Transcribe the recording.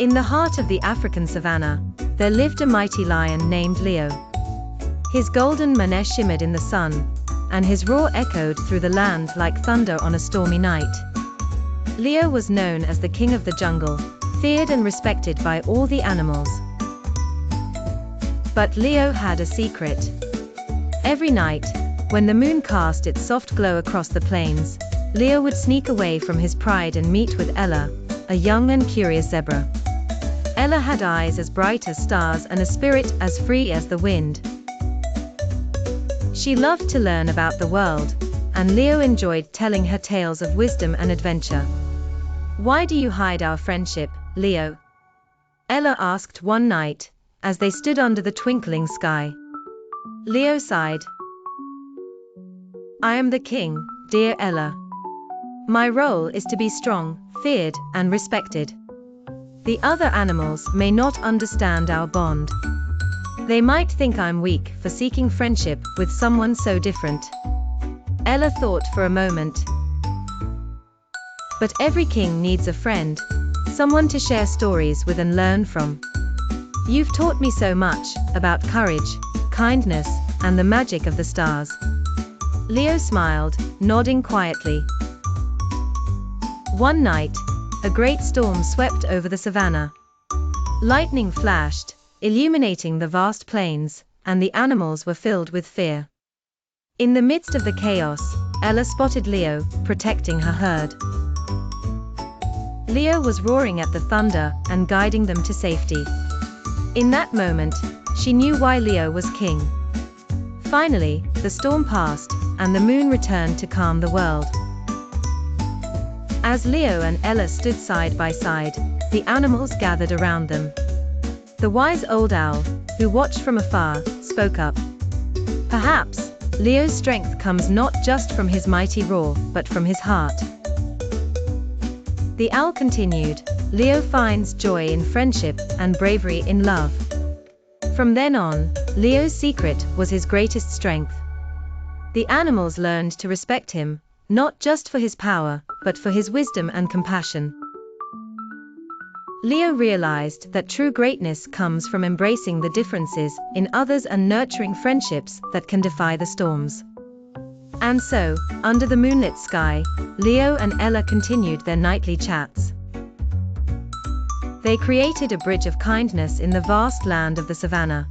In the heart of the African savannah, there lived a mighty lion named Leo. His golden mane shimmered in the sun, and his roar echoed through the land like thunder on a stormy night. Leo was known as the king of the jungle, feared and respected by all the animals. But Leo had a secret. Every night, when the moon cast its soft glow across the plains, Leo would sneak away from his pride and meet with Ella, a young and curious zebra. Ella had eyes as bright as stars and a spirit as free as the wind. She loved to learn about the world, and Leo enjoyed telling her tales of wisdom and adventure. "Why do you hide our friendship, Leo?" Ella asked one night, as they stood under the twinkling sky. Leo sighed. "I am the king, dear Ella. My role is to be strong, feared, and respected. The other animals may not understand our bond. They might think I'm weak for seeking friendship with someone so different." Ella thought for a moment. "But every king needs a friend, someone to share stories with and learn from. You've taught me so much about courage, kindness, and the magic of the stars." Leo smiled, nodding quietly. One night, a great storm swept over the savannah. Lightning flashed, illuminating the vast plains, and the animals were filled with fear. In the midst of the chaos, Ella spotted Leo, protecting her herd. Leo was roaring at the thunder and guiding them to safety. In that moment, she knew why Leo was king. Finally, the storm passed, and the moon returned to calm the world. As Leo and Ella stood side by side, the animals gathered around them. The wise old owl, who watched from afar, spoke up. "Perhaps, Leo's strength comes not just from his mighty roar, but from his heart." The owl continued, "Leo finds joy in friendship and bravery in love." From then on, Leo's secret was his greatest strength. The animals learned to respect him, not just for his power, but for his wisdom and compassion. Leo realized that true greatness comes from embracing the differences in others and nurturing friendships that can defy the storms. And so, under the moonlit sky, Leo and Ella continued their nightly chats. They created a bridge of kindness in the vast land of the savannah.